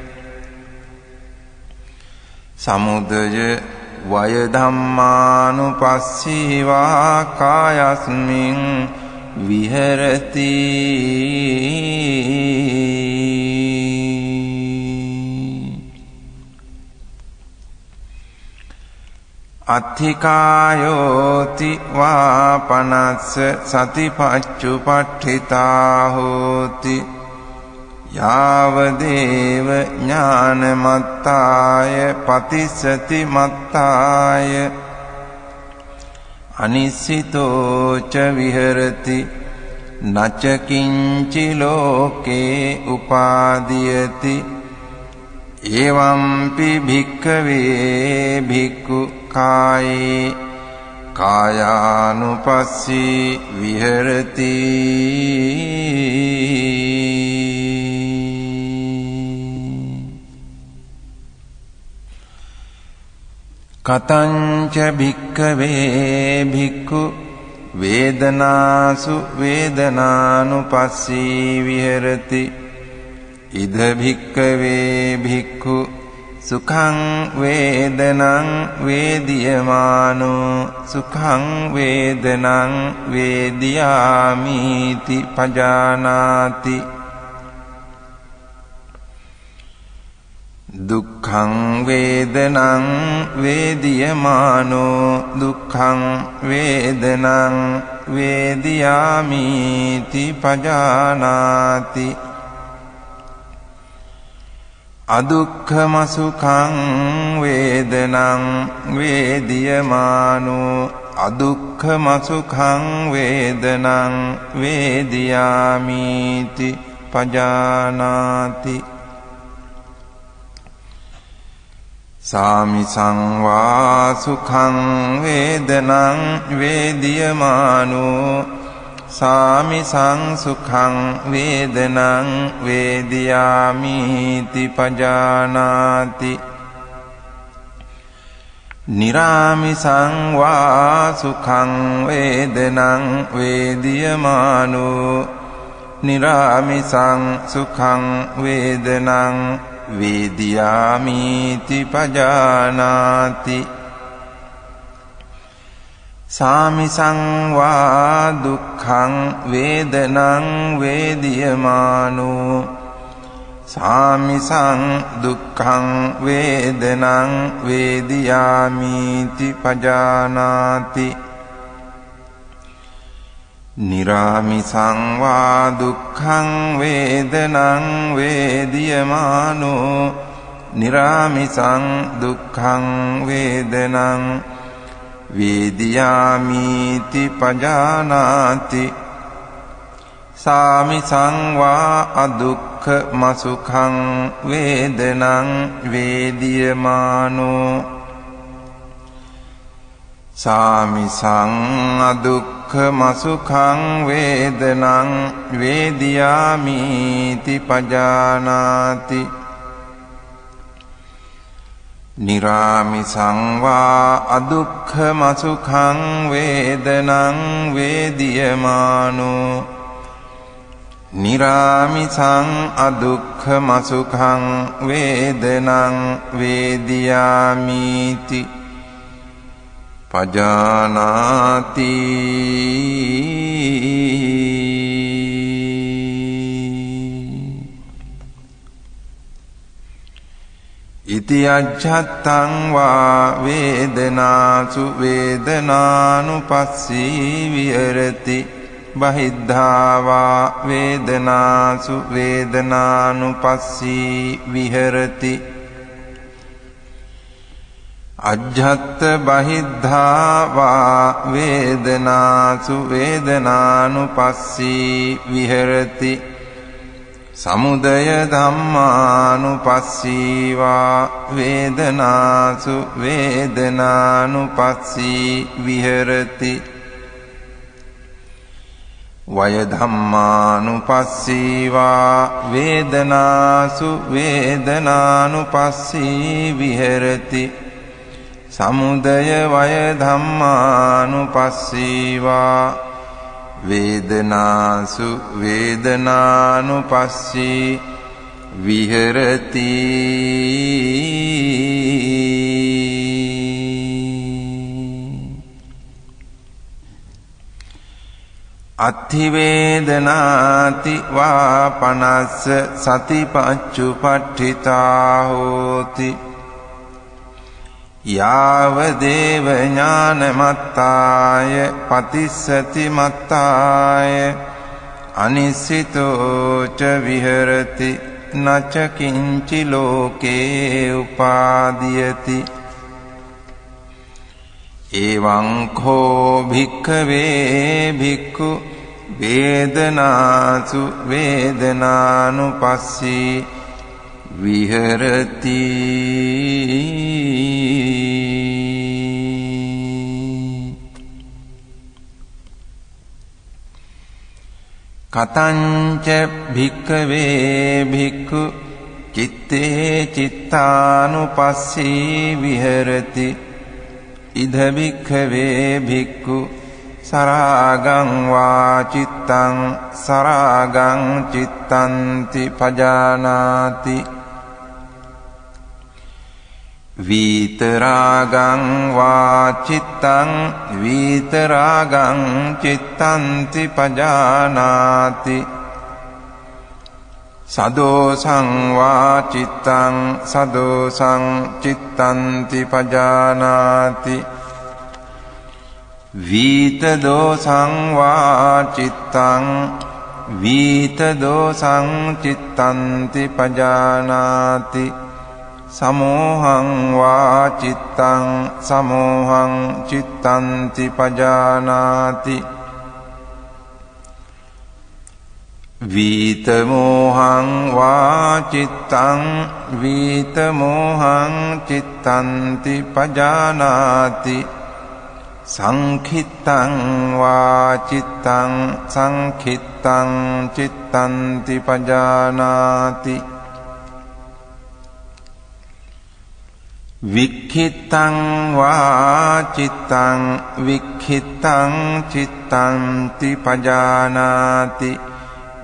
සමුදය වය ධම්මානුපස්සී වා කායස්මින් විහෙරති අත්ථිකායෝති වා පනස්ස සතිපච්චුපට්ඨිතා හෝති යාව දේව ඥානමත්තාය පතිස්සති මත්තාය අනිස්සිතෝ ච විහෙරති නච කිංචි ලෝකේ උපාදීයති එවම්පි භික්ඛවේ භික්ඛු කායේ කායානුපස්සී විහෙරති කතංච භික්ඛවේ භික්ඛු වේදනාසු වේදනානුපස්සී විහෙරති ඉද භික්ඛවේ භික්ඛු සුඛං වේදනං වේදියමානෝ සුඛං වේදනං වේදියාමිති පජානාති දුක්ඛං වේදනං වේදියමානෝ දුක්ඛං වේදනං වේදියාමිති පජානාති අදුක්ඛම සුඛං වේදනං වේදියමානෝ අදුක්ඛම සුඛං වේදනං වේදියාමිති පජානාති සාමිසං වා සුඛං වේදනං වේදියමානෝ සාමිසං සුඛං වේදනං වේදියාමිති පජානාති නිරාමිසං වා සුඛං වේදනං වේදියමානෝ නිරාමිසං සුඛං වේදනං වේදියාමිති පජානාති සාමිසං වා දුක්ඛං වේදනං වේදියමානෝ සාමිසං දුක්ඛං වේදනං වේදියාමිති පජානාති නිරාමිසං වා දුක්ඛං වේදනං වේදියමානෝ නිරාමිසං දුක්ඛං වේදනං වේදියාමිති පජානාති සාමිසං වා අදුක්ඛම සුඛං වේදනං වේදියමානෝ සාමිසං අදුක්ඛම සුඛං වේදනං වේදියාමිති පජානාති නිරාමිසං වා අදුක්ඛම සුඛං වේදනං වේදියමානෝ නිරාමිසං අදුක්ඛම සුඛං වේදනං වේදියාමිති පජානාති ඉති අජ්ජත්තං වා වේදනාසු වේදනානුපස්සී විහෙරති බහිද්ධා වා වේදනාසු වේදනානුපස්සී විහෙරති අජ්ජත්ත බහිද්ධා වා වේදනාසු වේදනානුපස්සී විහෙරති සමුදය ධම්මානුපස්සී වා වේදනාසු වේදනානුපස්සී විහෙරති වය ධම්මානුපස්සී වා වේදනාසු වේදනානුපස්සී විහෙරති සමුදය වය ධම්මානුපස්සී වා වේදනාසු වේදනානුපස්සී විහෙරති අත්ථි වේදනාති වා පනස්ස සතිපච්චුපට්ඨිතා හෝති යාව දේව ඥානමත්තාය පතිස්සති මත්තාය අනිසිතෝ ච විහෙරති නච කිංචි ලෝකේ උපාදීයති එවං කෝ භික්ඛවේ භික්ඛු වේදනාසු වේදනානුපස්සී විහෙරති කතංච භික්ඛවේ භික්ඛු චිත්තේ චිත්තානුපස්සී විහෙරති ඉද භික්ඛවේ භික්ඛු සරාගං වා චිත්තං සරාගං චිත්තන්ති පජානාති විතරාගං වා චිත්තං විතරාගං චිත්තන්ති පජානාති සදෝසං වා චිත්තං සදෝසං චිත්තන්ති පජානාති විත දෝසං වා චිත්තං වීත දෝසං චිත්තන්ති පජානාති සමෝහං වා චිත්තං සමෝහං චිත්තන්ති පජානාති වීත මෝහං වා චිත්තං වීත මෝහං චිත්තන්ති පජානාති සංඛිත්තං වා චිත්තං සංඛිත්තං චිත්තන්ති පජානාති වික්ඛිත්තං වා චිත්තං වික්ඛිත්තං චිත්තන්ති පජානාති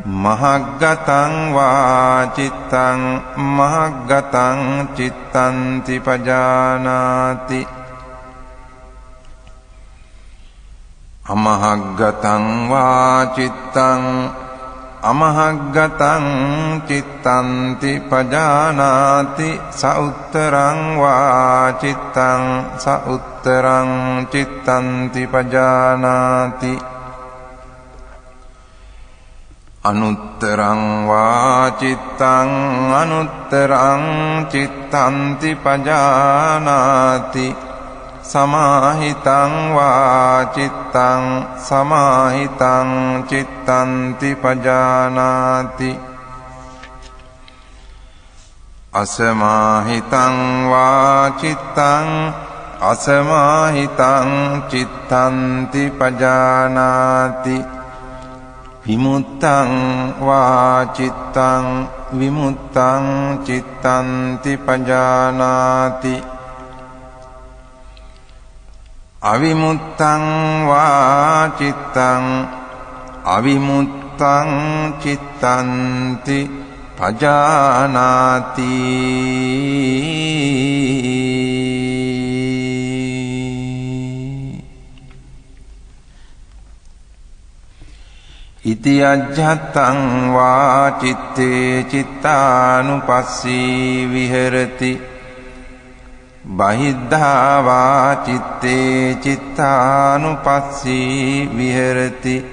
මහග්ගතං වා චිත්තං මහග්ගතං චිත්තන්ති පජානාති අමහග්ගතං වා චිත්තං අමහග්ගතං චිත්තන්ති පජානාති සඋත්තරං වා චිත්තං සඋත්තරං චිත්තන්ති පජානාති අනුත්තරං වා චිත්තං අනුත්තරං චිත්තන්ති පජානාති සමාහිතං වා චිත්තං සමාහිතං චිත්තන්ති පජානාති අසමාහිතං වා චිත්තං අසමාහිතං චිත්තන්ති පජානාති විමුත්තං වා චිත්තං විමුත්තං චිත්තන්ති පජානාති අවිමුත්තං වා චිත්තං අවිමුත්තං චිත්තන්ති පජානාති ඉති අජ්ජත්තං වා චිත්තේ චිත්තානුපස්සී විහෙරති බහිද්ධා වා චිත්තේ චිත්තානුපස්සී විහෙරති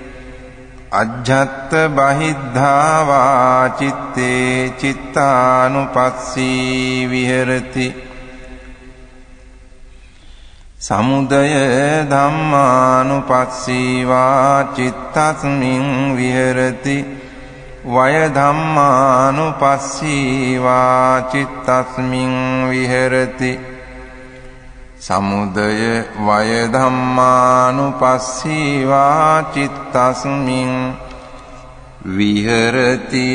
අජ්ජත්ත බහිද්ධා වා චිත්තේ චිත්තානුපස්සී විහෙරති සමුදය ධම්මානුපස්සී වා චිත්තස්මින් විහෙරති වය ධම්මානුපස්සී වා චිත්තස්මින් විහෙරති සමුදය වය ධම්මානුපස්සී වා චිත්තස්මින් විහෙරති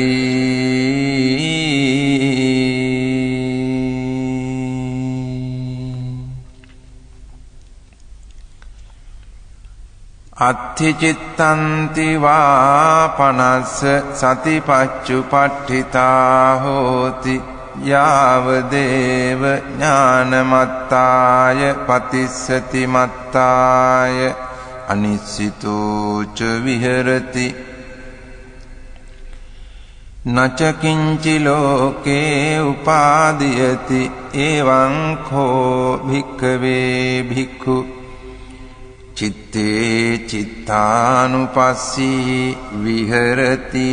අත්ථි චිත්තන්ති වා පනස්ස සතිපච්චුපට්ඨිතා හෝති යාව දේව ඥානමත්තාය පතිස්සති මත්තාය අනිස්සිතෝ ච විහෙරති නච කිංචි ලෝකේ උපාදීයති එවං කෝ භික්ඛවේ භික්ඛු චිත්තේ චිත්තානුපස්සී විහෙරති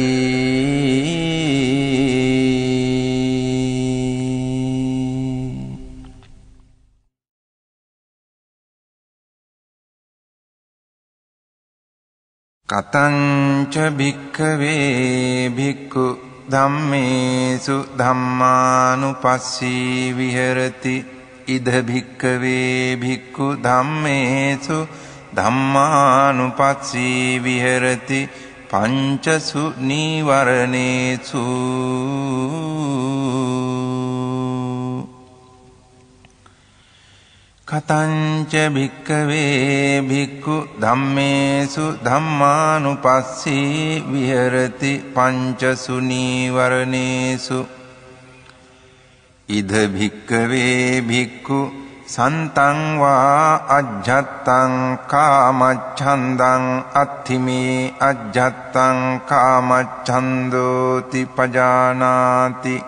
කතංච භික්ඛවේ භික්ඛු ධම්මේසු ධම්මානුපස්සී විහෙරති ඉද භික්ඛවේ භික්ඛු ධම්මේසු ධම්මානුපස්සී විහෙරති පංචසු නීවරණේසු කතංච භික්ඛවේ භික්ඛු ධම්මේසු ධම්මානුපස්සී විහෙරති පංචසු නීවරණේසු ඉද භික්ඛවේ භික්ඛු සන්තං වා අජ්ජත්තං කාමච්ඡන්දං අත්ථිමේ අජ්ජත්තං කාමච්ඡන්දෝති පජානාති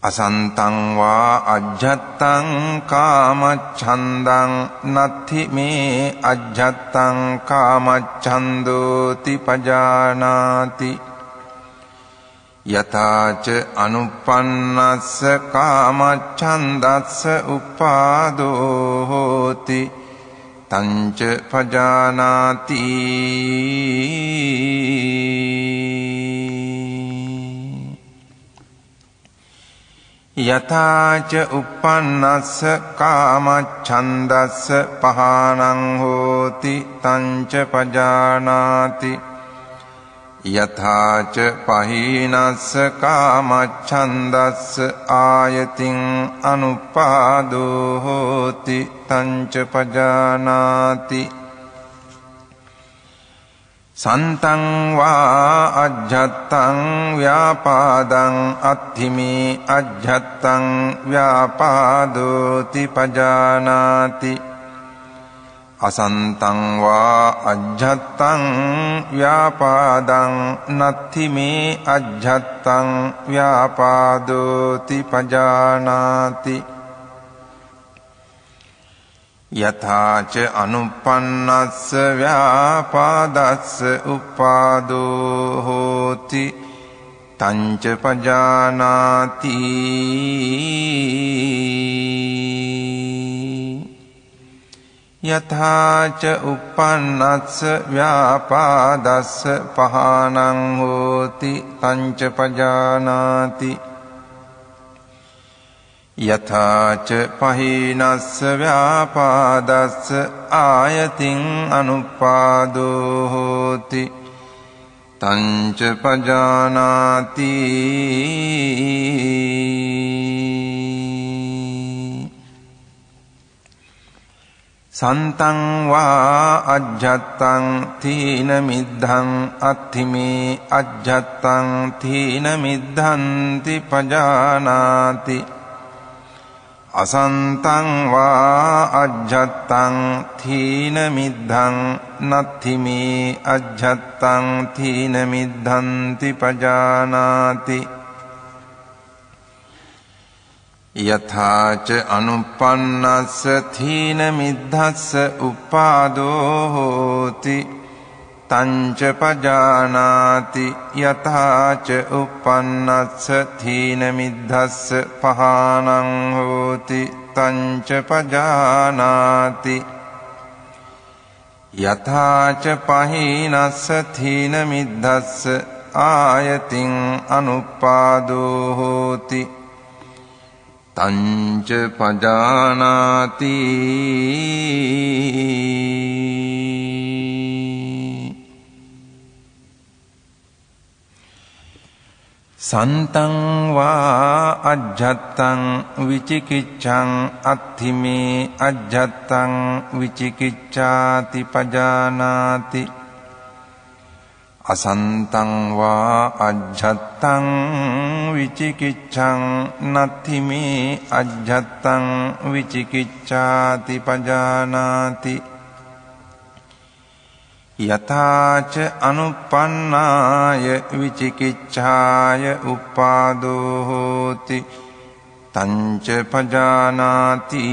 අසන්තං වා අජ්ජත්තං කාමච්ඡන්දං නත්ථි මේ අජ්ජත්තං කාමච්ඡන්දෝති පජානාති යථාච අනුප්පන්නස්ස කාමච්ඡන්දස්ස උපාදෝ හෝති තංච පජානාති යථාච උප්පන්නස්ස කාමච්ඡන්දස්ස පහානං හෝති තංච පජානාති යථාච පහීනස්ස කාමච්ඡන්දස්ස ආයතින් අනුපාදෝ හෝති තංච පජානාති සන්තං වා අජ්ජත්තං ව්‍යාපාදං අත්ථිමේ අජ්ජත්තං ව්‍යාපාදෝති පජානාති අසන්තං වා අජ්ජත්තං ව්‍යාපාදං නත්ථි මේ අජ්ජත්තං ව්‍යාපාදෝති පජානාති යථාච අනුප්පන්නස්ස ව්‍යාපාදස්ස උපාදෝ හෝති තංච පජානාති යථාච උප්පන්නස්ස ව්‍යාපාදස්ස පහානං හෝති තංච පජානාති යථාච පහීනස්ස ව්‍යාපාදස්ස ආයතින් අනුපාදෝ හෝති තංච පජානාති සන්තං වා අජ්ජත්තං තීන මිද්ධං අත්ථිමේ අජ්ජත්තං තීන මිද්ධන්ති පජානාති අසන්තං වා අජ්ජත්තං තීන මිද්ධං නත්ථි මේ අජ්ජත්තං තීන මිද්ධන්ති පජානාති යථාච අනුප්පන්නස්ස තීන මිද්ධස්ස උපාදෝ හෝති තංච පජානාති යථාච උප්පන්නස්ස තීන මිද්ධස්ස පහානං හෝති තංච පජානාති යථාච පහීනස්ස තීන මිද්ධස්ස ආයතින් අනුපාදෝ හෝති තංච පජානාති සන්තං වා අජ්ජත්තං විචිකිච්ඡං අත්ථිමේ අජ්ජත්තං විචිකිච්ඡාති පජානාති අසන්තං වා අජ්ජත්තං විචිකිච්ඡං නත්ථි මේ අජ්ජත්තං විචිකිච්ඡාති පජානාති යථාච අනුප්පන්නාය විචිකිච්ඡාය උපාදෝ හෝති තංච පජානාති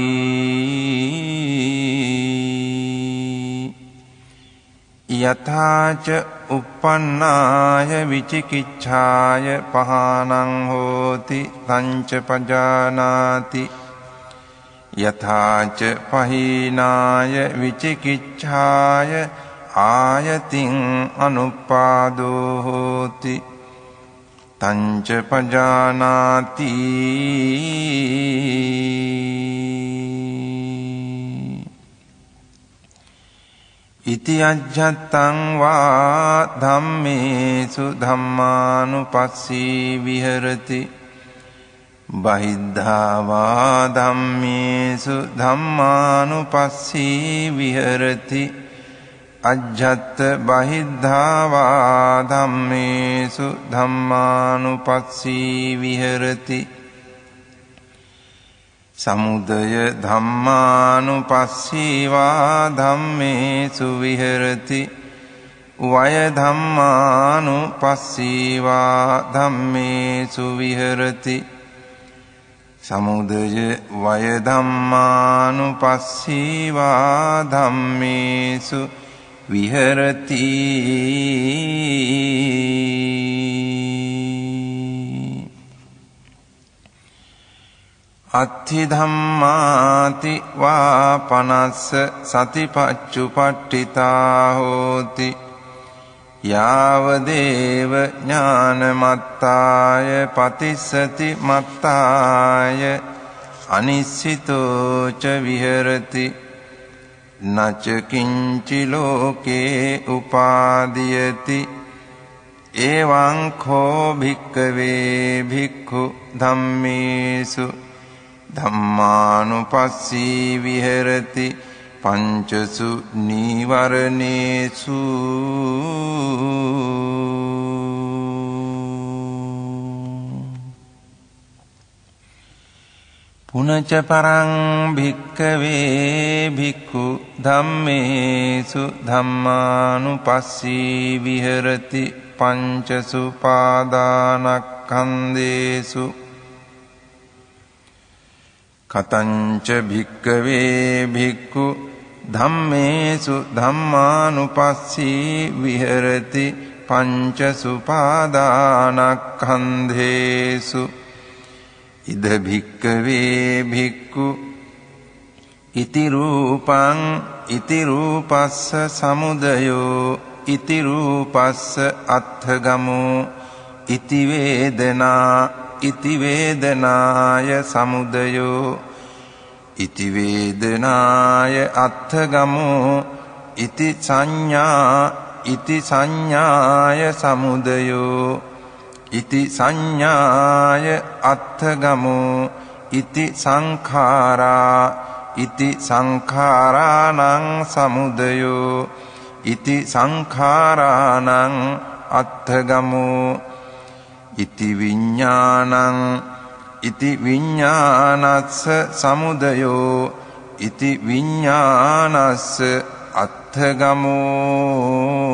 යථාච උප්පන්නාය විචිකිච්ඡාය පහානං හෝති තංච පජානාති යථාච පහීනාය විචිකිච්ඡාය ආයතින් අනුපාදෝ හෝති තංච පජානාති ඉති අජ්ජත්තං වා ධම්මේසු ධම්මානුපස්සී විහෙරති බහිද්ධා වා ධම්මේසු ධම්මානුපස්සී විහෙරති අජ්ජත් බහිද්ධා වා ධම්මේසු ධම්මානුපස්සී විහෙරති සමුදය ධම්මානුපස්සී වා ධම්මේසු විහෙරති වය ධම්මානුපස්සී වා ධම්මේසු විහෙරති සමුදය වය ධම්මානුපස්සීවා ධම්මේසු විහෙරති අත්ථි ධම්මාති වා පනස්ස සතිපච්චුපට්ඨිතා හෝති යාව දේව ඥානමත්තාය පතිස්සති මත්තාය අනිස්සිතෝ ච විහෙරති නච කිංචි ලෝකේ උපාදීයති එවං කෝ භික්ඛවේ භික්ඛු ධම්මේසු ධම්මානුපස්සී විහෙරති පංචසු නීවරණේසු පුනච පරං භික්ඛවේ භික්ඛු ධම්මේසු ධම්මානුපස්සී විහෙරති පංචසු පාදානක්ඛන්දේසු කතංච භික්ඛවේ භික්ඛු ධම්මේසු ධම්මානුපස්සී විහෙරති පංචසු පාදානක්ඛන්දේසු ඉද භික්ඛවේ භික්ඛු ඉති රූපං ඉති රූපස්ස සමුදයෝ ඉති රූපස්ස අත්ථගමෝ ඉති වේදනා ඉති වේදනාය සමුදයෝ ඉති වේදනාය අත්ථගමෝ ඉති සංඥාය සමුදයෝ ඉති සංඥාය අත්ථගමෝ ඉති සංඛාරා ඉති සංඛාරාණං සමුදයෝ ඉති සංඛාරාණං අත්ථගමෝ ඉති විඤ්ඤාණං ඉති විඤ්ඤාණස්ස සමුදයෝ ඉති විඤ්ඤාණස්ස අත්ථගමෝ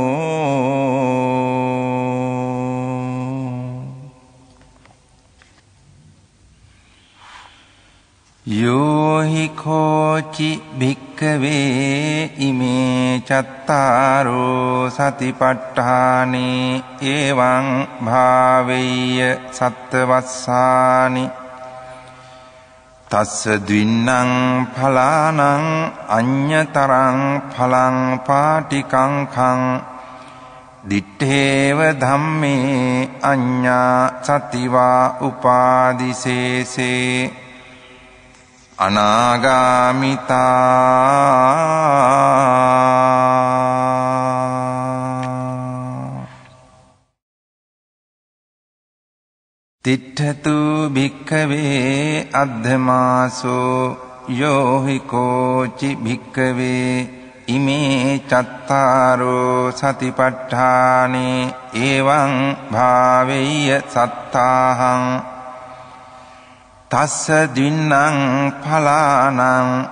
යෝහි කෝචි භික්ඛවේ ඉමේ චත්තාරෝ සතිපට්ඨානේ එවං භාවෙය්‍ය සත්තවස්සානි තස්ස ද්වින්නං ඵලානං අඤ්ඤතරං ඵලං පාටිකංඛං දිත්තේව ධම්මේ අඤ්ඤා සතිවා උපාදිසේසේ අනාගාමිතා තිට්ඨතු භික්ඛවේ අද්ධමාසෝ යෝහි කෝචි භික්ඛවේ ඉමේ චත්තාරෝ සතිපට්ඨානේ එවං භාවෙය්‍ය සත්තාහං තස්ස දින්නං ඵලානං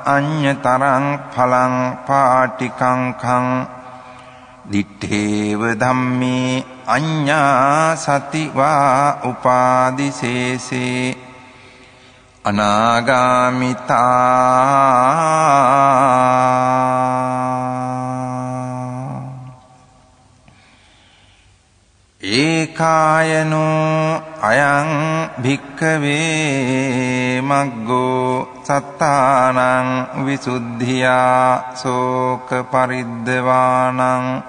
අඤ්ඤතරං ඵලං පාටිකංඛං දිත්තේව ධම්මේ අඤ්ඤා සතිවා උපාදිසේසේ අනාගාමිතා ඒකායනෝ අයං භික්ඛවේ මග්ගෝ සත්තානං විසුද්ධියා සෝක පරිද්දවානං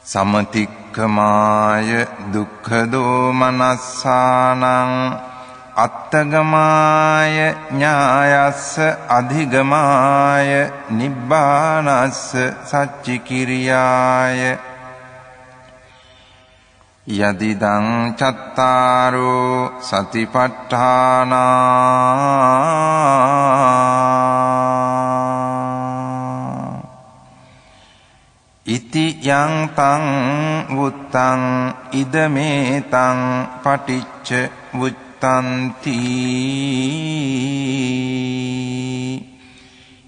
සමතික්ඛමාය දුක්ඛ දෝමනස්සානං අත්තගමාය ඥායස්ස අධිගමාය නිබ්බානස්ස සච්චිකිරියාය යදිදං චත්තාරෝ සතිපට්ඨානා ඉති යං තං වුත්තං ඉදමේතං පටිච්ච වුත්තන්ති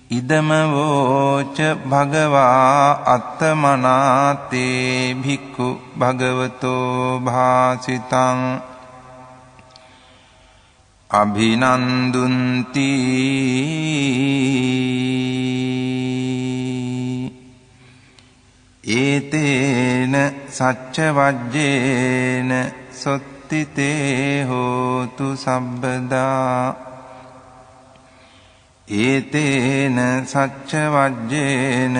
ඉදම වෝච භගවා අත්තමනාතේ භික්ඛු භගවතෝ භාසිතං අභිනන්දුන්ති ඒතේන සච්ච වජ්ජේන සොත්තිතේ හෝතු සබ්බදා ඒතේන සච්ච වජ්ජේන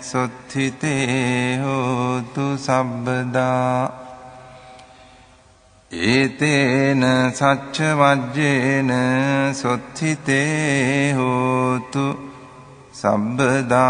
සොත්තිතේ හෝතු සබ්බදා ඒතේන සච්ච වජ්ජේන සොත්තිතේ හෝතු සබ්බදා